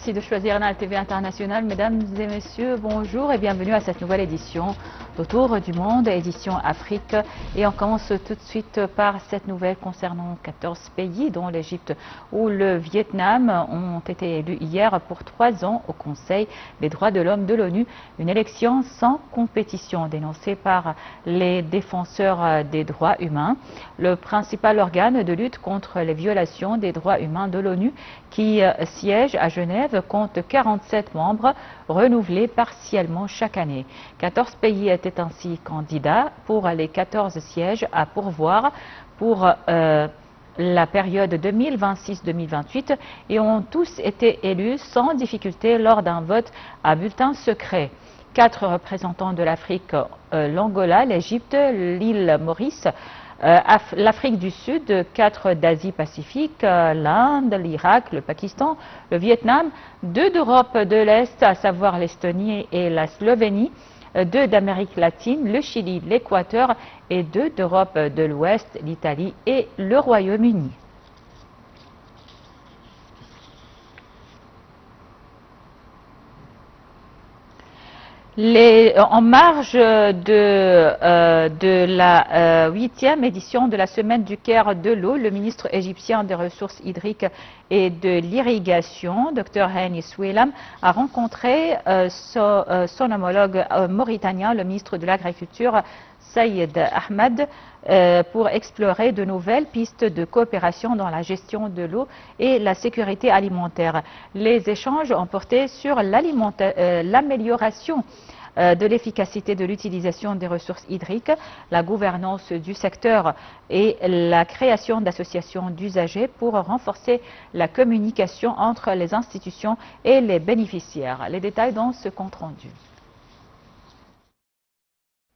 Merci de choisir Nal TV International. Mesdames et messieurs, bonjour et bienvenue à cette nouvelle édition d'Autour du Monde, édition Afrique. Et on commence tout de suite par cette nouvelle concernant 14 pays, dont l'Égypte ou le Vietnam, ont été élus hier pour 3 ans au Conseil des droits de l'homme de l'ONU. Une élection sans compétition dénoncée par les défenseurs des droits humains. Le principal organe de lutte contre les violations des droits humains de l'ONU, qui siège à Genève, compte 47 membres renouvelés partiellement chaque année. 14 pays étaient ainsi candidats pour les 14 sièges à pourvoir pour la période 2026-2028 et ont tous été élus sans difficulté lors d'un vote à bulletin secret. 4 représentants de l'Afrique, l'Angola, l'Égypte, l'île Maurice, l'Afrique du Sud, 4 d'Asie-Pacifique, l'Inde, l'Irak, le Pakistan, le Vietnam, 2 d'Europe de l'Est, à savoir l'Estonie et la Slovénie, 2 d'Amérique latine, le Chili, l'Équateur et 2 d'Europe de l'Ouest, l'Italie et le Royaume-Uni. En marge de la 8e édition de la Semaine du Caire de l'eau, le ministre égyptien des Ressources hydriques et de l'Irrigation, Dr Hani Soueilam, a rencontré son homologue mauritanien, le ministre de l'Agriculture, Saïd Ahmed, pour explorer de nouvelles pistes de coopération dans la gestion de l'eau et la sécurité alimentaire. Les échanges ont porté sur l'amélioration de l'efficacité de l'utilisation des ressources hydriques, la gouvernance du secteur et la création d'associations d'usagers pour renforcer la communication entre les institutions et les bénéficiaires. Les détails dans ce compte rendu.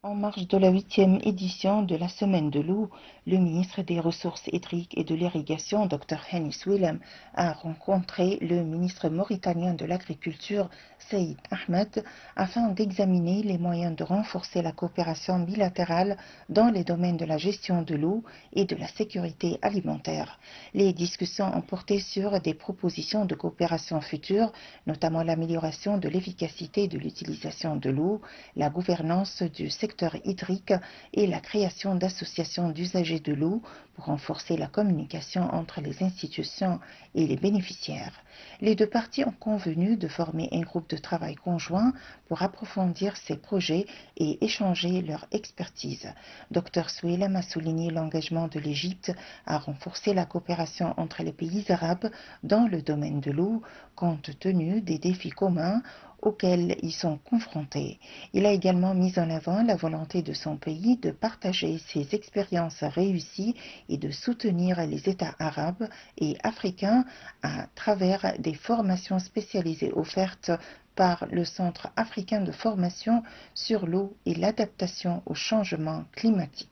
En marge de la 8e édition de la Semaine de l'eau, le ministre des Ressources hydriques et de l'Irrigation, Dr Hani Soueilam, a rencontré le ministre mauritanien de l'Agriculture, Saïd Ahmed, afin d'examiner les moyens de renforcer la coopération bilatérale dans les domaines de la gestion de l'eau et de la sécurité alimentaire. Les discussions ont porté sur des propositions de coopération futures, notamment l'amélioration de l'efficacité de l'utilisation de l'eau, la gouvernance du secteur hydrique et la création d'associations d'usagers de l'eau pour renforcer la communication entre les institutions et les bénéficiaires. Les 2 parties ont convenu de former un groupe de travail conjoint pour approfondir ces projets et échanger leur expertise. Dr Soueilam a souligné l'engagement de l'Égypte à renforcer la coopération entre les pays arabes dans le domaine de l'eau, compte tenu des défis communs auxquels ils sont confrontés. Il a également mis en avant la volonté de son pays de partager ses expériences réussies et de soutenir les États arabes et africains à travers des formations spécialisées offertes par le Centre africain de formation sur l'eau et l'adaptation au changement climatique.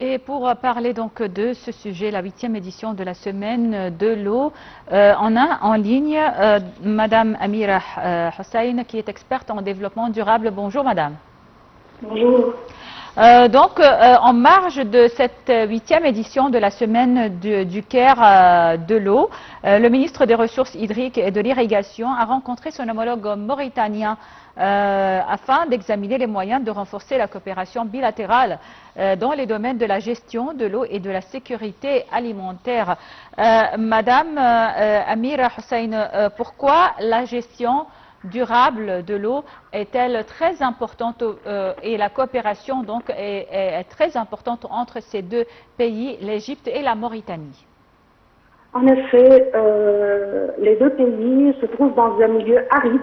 Et pour parler donc de ce sujet, la 8e édition de la Semaine de l'eau, on a en ligne Madame Amira Hussein, qui est experte en développement durable. Bonjour Madame. Bonjour. En marge de cette 8e édition de la semaine du Caire de l'eau, le ministre des Ressources hydriques et de l'Irrigation a rencontré son homologue mauritanien afin d'examiner les moyens de renforcer la coopération bilatérale dans les domaines de la gestion de l'eau et de la sécurité alimentaire. Madame Amira Hussein, pourquoi la gestion durable de l'eau est-elle très importante et la coopération donc est très importante entre ces deux pays, l'Égypte et la Mauritanie? En effet, les deux pays se trouvent dans un milieu aride.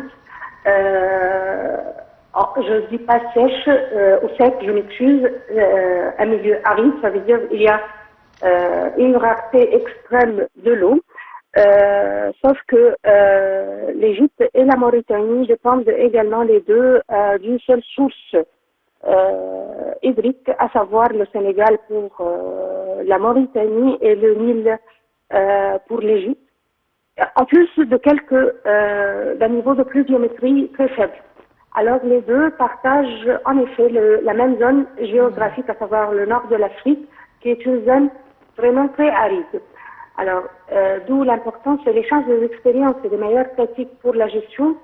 Je ne dis pas sèche ou sec, je m'excuse. Un milieu aride, ça veut dire qu'il y a une rareté extrême de l'eau. Sauf que l'Égypte et la Mauritanie dépendent également les deux d'une seule source hydrique, à savoir le Sénégal pour la Mauritanie et le Nil pour l'Égypte, en plus de d'un niveau de pluviométrie très faible. Alors les deux partagent en effet la même zone géographique, à savoir le nord de l'Afrique, qui est une zone vraiment très aride. Alors, d'où l'importance de l'échange des expériences et des meilleures pratiques pour la gestion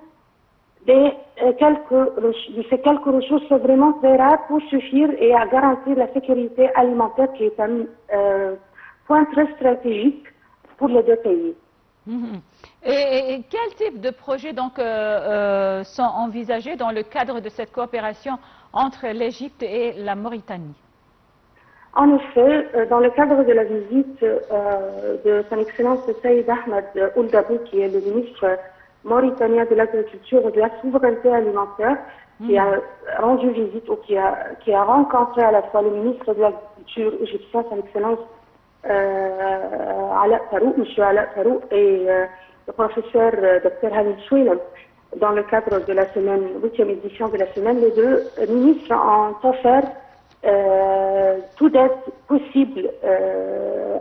de ces quelques ressources vraiment très rares pour suffire et à garantir la sécurité alimentaire, qui est un point très stratégique pour les deux pays. Et quel type de projets donc sont envisagés dans le cadre de cette coopération entre l'Égypte et la Mauritanie? En effet, dans le cadre de la visite de son Excellence Saïd Ahmed Ould Dabou, qui est le ministre mauritanien de l'Agriculture et de la Souveraineté alimentaire, qui a rendu visite ou qui a rencontré à la fois le ministre de l'Agriculture égyptien, son Excellence Ala Tarou, M. Ala Tarou, et le professeur Dr Hani Souilem, dans le cadre de la semaine, 8e édition de la semaine, les deux ministres ont offert toute aide possible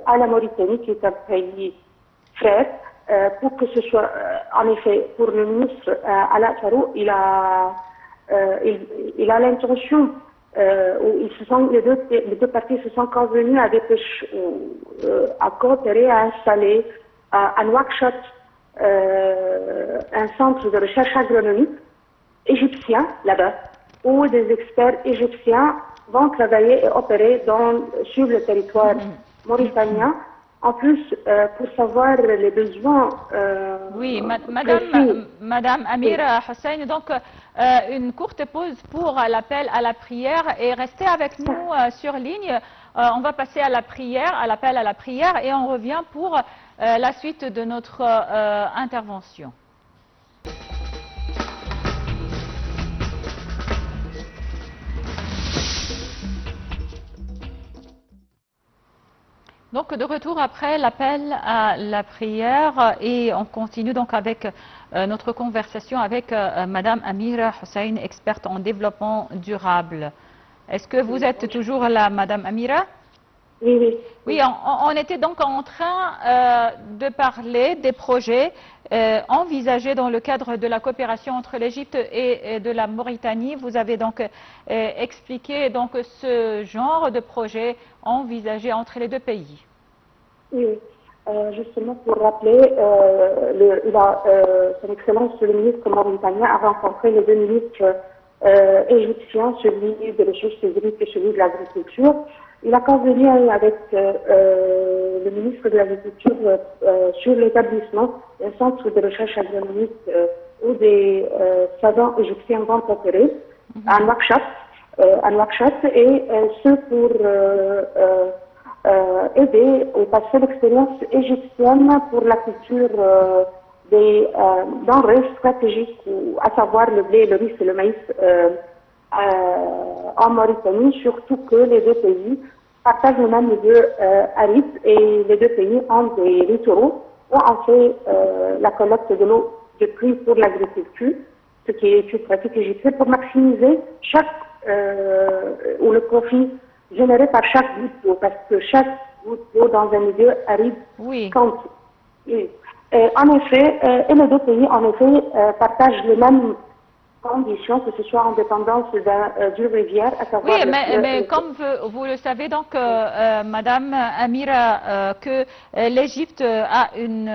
à la Mauritanie, qui est un pays frère, pour que ce soit, en effet, pour le ministre Ala Tarou, il a l'intention, les deux parties se sont convenus à coopérer, à installer à Nouakchott un centre de recherche agronomique égyptien là-bas, où des experts égyptiens vont travailler et opérer sur le territoire mauritanien, en plus pour savoir les besoins. Oui, Madame Amira Hussein, donc une courte pause pour l'appel à la prière et restez avec nous sur ligne. On va passer à la prière, à l'appel à la prière et on revient pour la suite de notre intervention. Donc de retour après l'appel à la prière et on continue donc avec notre conversation avec Madame Amira Hussein, experte en développement durable. Est-ce que vous êtes toujours là, Madame Amira? Oui, oui. Oui, on était donc en train de parler des projets envisagés dans le cadre de la coopération entre l'Égypte et de la Mauritanie. Vous avez donc expliqué donc ce genre de projet envisagé entre les deux pays. Oui, justement pour rappeler, son Excellence le ministre mauritanien a rencontré les deux ministres égyptiens, celui des ressources hydriques et celui de l'agriculture. Il a convenu avec le ministre de l'Agriculture sur l'établissement d'un centre de recherche agronomique où des savants égyptiens vont opérer à Nouakchott, et ce pour aider ou passer l'expérience égyptienne pour la culture des denrées stratégiques, à savoir le blé, le riz et le maïs en Mauritanie, surtout que les deux pays partagent le même milieu aride et les deux pays ont des littoraux où on fait la collecte de l'eau de pluie pour l'agriculture, ce qui est une pratique égyptienne pour maximiser le profit généré par chaque goutte d'eau, parce que chaque goutte d'eau dans un milieu aride compte. Oui. En effet, et les deux pays, en effet, partagent le même conditions, que ce soit en dépendance d'une rivière, à savoir... Oui, mais comme vous le savez, donc, Madame Amira, que l'Égypte a une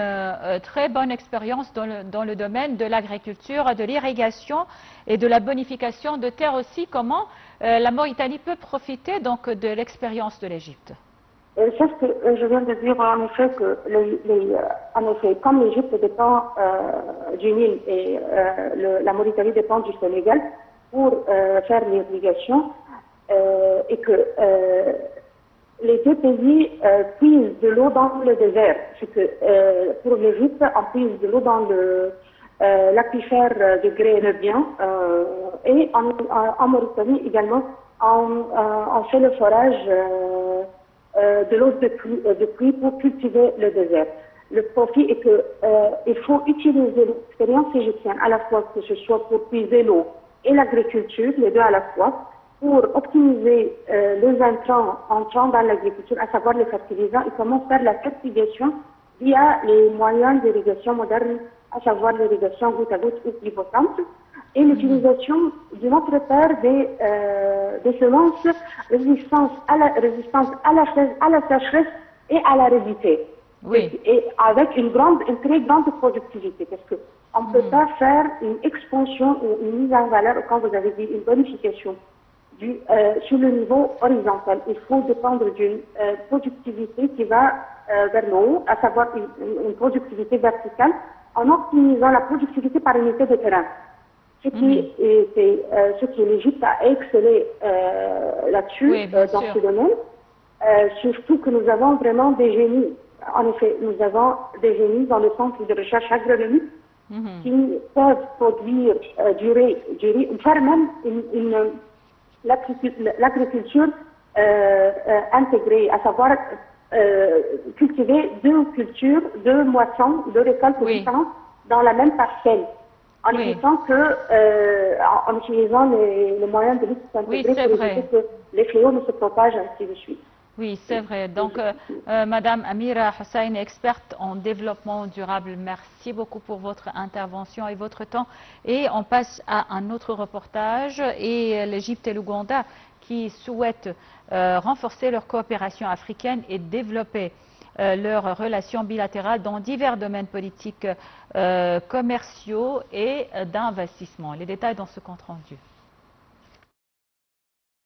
très bonne expérience dans le domaine de l'agriculture, de l'irrigation et de la bonification de terres aussi. Comment la Mauritanie peut profiter donc de l'expérience de l'Égypte? C'est ce que je viens de dire, en effet, que en effet, comme l'Égypte dépend du Nil et la Mauritanie dépend du Sénégal pour faire l'irrigation, et que les deux pays puisent de l'eau dans le désert. C'est que pour l'Égypte, on puise de l'eau dans l'aquifère de Gré-Nebien, et en Mauritanie également, on fait le forage de l'eau de pluie pour cultiver le désert. Le profit est qu'il faut utiliser l'expérience égyptienne à la fois que ce soit pour puiser l'eau et l'agriculture, les deux à la fois, pour optimiser les intrants entrant dans l'agriculture, à savoir les fertilisants, et comment faire la fertilisation via les moyens d'irrigation modernes, à savoir l'irrigation goutte à goutte ou pluviométrie, et l'utilisation d'une autre paire des semences résistantes à la sécheresse et à l'aridité. Oui. Et avec une très grande productivité, parce qu'on ne peut pas faire une expansion ou une mise en valeur, quand vous avez dit une bonification sur le niveau horizontal. Il faut dépendre d'une productivité qui va vers le haut, à savoir une productivité verticale, en optimisant la productivité par unité de terrain. Ce qui l'Égypte a excellé là-dessus, dans ce domaine, surtout que nous avons vraiment des génies. En effet, nous avons des génies dans le centre de recherche agronomique qui peuvent produire du riz, faire même l'agriculture intégrée, à savoir cultiver deux cultures, deux moissons, deux récoltes différentes dans la même parcelle. En évitant en utilisant les moyens de lutte intégrée pour éviter que les fléaux ne se propagent, ainsi de suite. Oui, c'est vrai. Donc, Madame Amira Hussein, experte en développement durable, merci beaucoup pour votre intervention et votre temps. Et on passe à un autre reportage, et l'Égypte et l'Ouganda qui souhaitent renforcer leur coopération africaine et développer leurs relations bilatérales dans divers domaines politiques, commerciaux et d'investissement. Les détails dans ce compte rendu.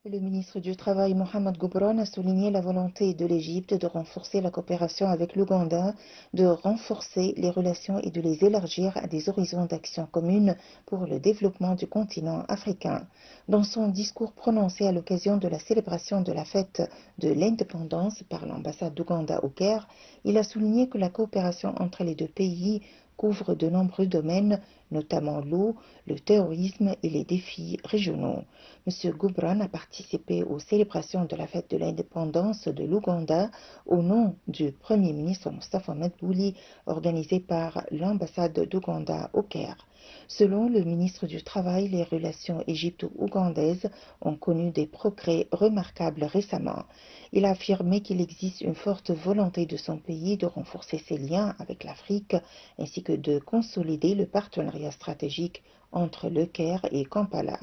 Le ministre du Travail, Mohamed Gobran, a souligné la volonté de l'Égypte de renforcer la coopération avec l'Ouganda, de renforcer les relations et de les élargir à des horizons d'action communes pour le développement du continent africain. Dans son discours prononcé à l'occasion de la célébration de la fête de l'indépendance par l'ambassade d'Ouganda au Caire, il a souligné que la coopération entre les deux pays couvre de nombreux domaines, notamment l'eau, le terrorisme et les défis régionaux. M. Gobran a participé aux célébrations de la fête de l'indépendance de l'Ouganda au nom du Premier ministre Moustapha Madbouli, organisé par l'ambassade d'Ouganda au Caire. Selon le ministre du Travail, les relations égypto-ougandaises ont connu des progrès remarquables récemment. Il a affirmé qu'il existe une forte volonté de son pays de renforcer ses liens avec l'Afrique ainsi que de consolider le partenariat stratégique entre le Caire et Kampala.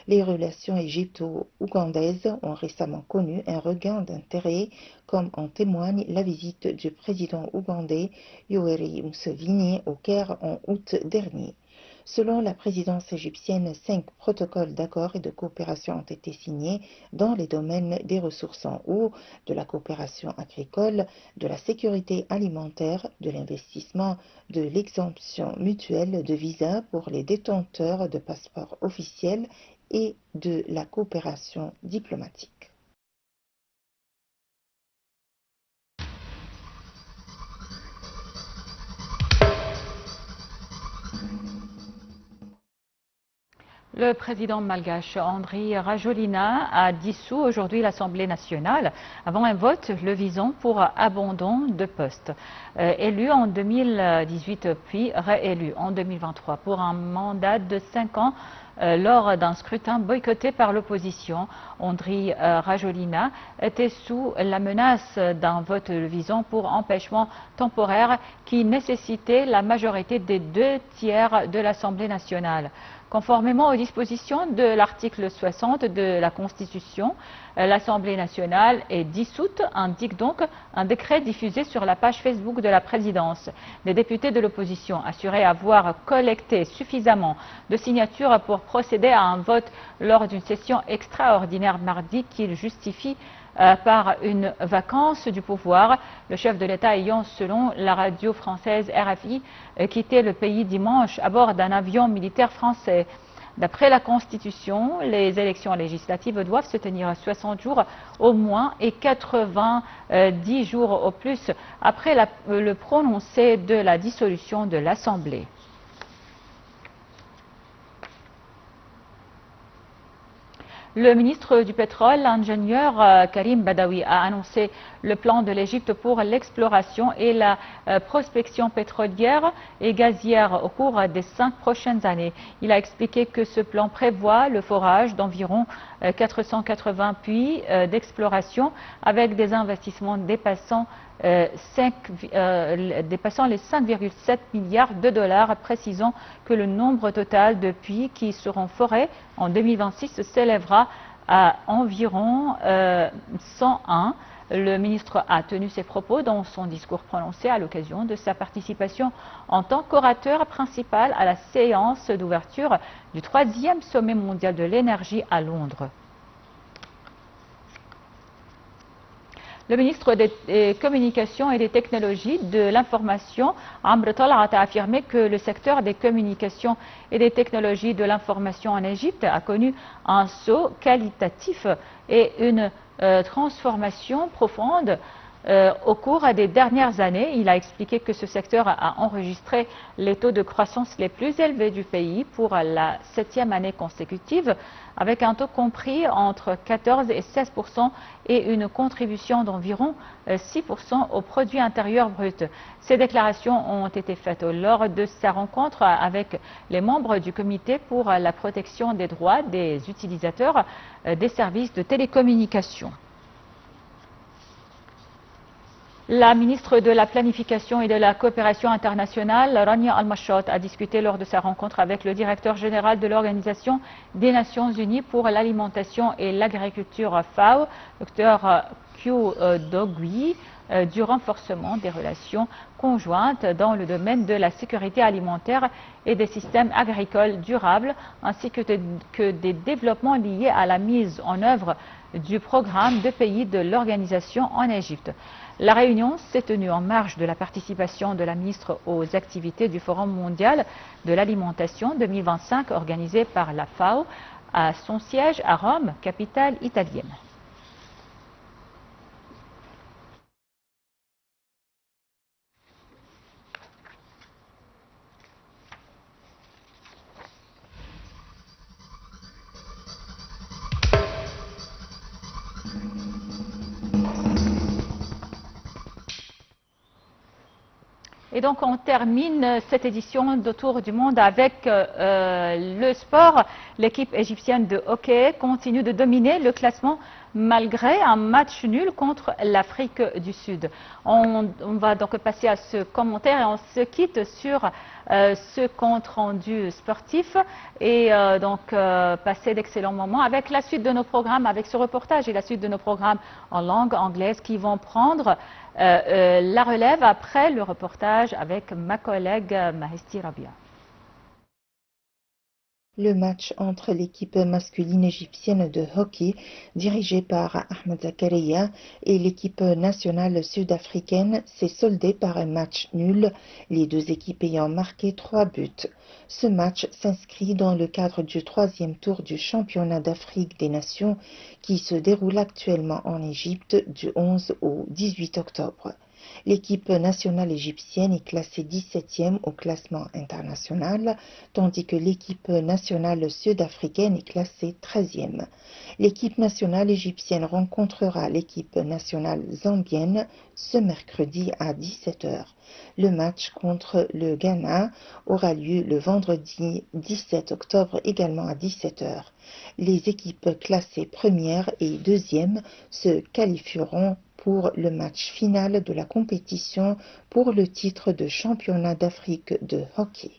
Les relations égypto-ougandaises ont récemment connu un regain d'intérêt, comme en témoigne la visite du président ougandais Yoweri Museveni au Caire en août dernier. Selon la présidence égyptienne, 5 protocoles d'accord et de coopération ont été signés dans les domaines des ressources en eau, de la coopération agricole, de la sécurité alimentaire, de l'investissement, de l'exemption mutuelle de visa pour les détenteurs de passeports officiels et de la coopération diplomatique. Le président malgache Andry Rajoelina a dissous aujourd'hui l'Assemblée nationale avant un vote le visant pour abandon de poste. Élu en 2018 puis réélu en 2023 pour un mandat de 5 ans lors d'un scrutin boycotté par l'opposition, Andry Rajoelina était sous la menace d'un vote le visant pour empêchement temporaire qui nécessitait la majorité des 2 tiers de l'Assemblée nationale. Conformément aux dispositions de l'article 60 de la Constitution, l'Assemblée nationale est dissoute, indique donc un décret diffusé sur la page Facebook de la présidence. Les députés de l'opposition assuraient avoir collecté suffisamment de signatures pour procéder à un vote lors d'une session extraordinaire mardi qu'ils justifient par une vacance du pouvoir, le chef de l'État ayant, selon la radio française RFI, quitté le pays dimanche à bord d'un avion militaire français. D'après la Constitution, les élections législatives doivent se tenir 60 jours au moins et 90 jours au plus après le prononcé de la dissolution de l'Assemblée. Le ministre du Pétrole, l'ingénieur Karim Badawi, a annoncé le plan de l'Égypte pour l'exploration et la prospection pétrolière et gazière au cours des 5 prochaines années. Il a expliqué que ce plan prévoit le forage d'environ 480 puits d'exploration avec des investissements dépassant les 5,7 milliards de dollars, précisant que le nombre total de puits qui seront forés en 2026 s'élèvera à environ 101. Le ministre a tenu ses propos dans son discours prononcé à l'occasion de sa participation en tant qu'orateur principal à la séance d'ouverture du 3e sommet mondial de l'énergie à Londres. Le ministre des Communications et des Technologies de l'Information, Amr Talhat, a affirmé que le secteur des communications et des technologies de l'information en Égypte a connu un saut qualitatif et une transformation profonde au cours des dernières années. Il a expliqué que ce secteur a enregistré les taux de croissance les plus élevés du pays pour la 7e année consécutive, avec un taux compris entre 14 et 16% et une contribution d'environ 6% au produit intérieur brut. Ces déclarations ont été faites lors de sa rencontre avec les membres du comité pour la protection des droits des utilisateurs des services de télécommunications. La ministre de la Planification et de la Coopération internationale, Rania Al-Mashot, a discuté lors de sa rencontre avec le directeur général de l'Organisation des Nations Unies pour l'alimentation et l'agriculture FAO, Dr Kyu Dogui, du renforcement des relations conjointes dans le domaine de la sécurité alimentaire et des systèmes agricoles durables, ainsi que des développements liés à la mise en œuvre du programme de pays de l'organisation en Égypte. La réunion s'est tenue en marge de la participation de la ministre aux activités du Forum mondial de l'alimentation 2025 organisé par la FAO à son siège à Rome, capitale italienne. Et donc on termine cette édition d'Autour du monde avec le sport. L'équipe égyptienne de hockey continue de dominer le classement malgré un match nul contre l'Afrique du Sud. On va donc passer à ce commentaire et on se quitte sur ce compte rendu sportif et passer d'excellents moments avec la suite de nos programmes, avec ce reportage et la suite de nos programmes en langue anglaise qui vont prendre la relève après le reportage avec ma collègue Mahesti Rabia. Le match entre l'équipe masculine égyptienne de hockey, dirigée par Ahmed Zakaria, et l'équipe nationale sud-africaine s'est soldé par un match nul, les deux équipes ayant marqué 3 buts. Ce match s'inscrit dans le cadre du 3e tour du championnat d'Afrique des Nations qui se déroule actuellement en Égypte du 11 au 18 octobre. L'équipe nationale égyptienne est classée 17e au classement international, tandis que l'équipe nationale sud-africaine est classée 13e. L'équipe nationale égyptienne rencontrera l'équipe nationale zambienne ce mercredi à 17h. Le match contre le Ghana aura lieu le vendredi 17 octobre également à 17h. Les équipes classées première et deuxième se qualifieront pour le match final de la compétition pour le titre de championnat d'Afrique de hockey.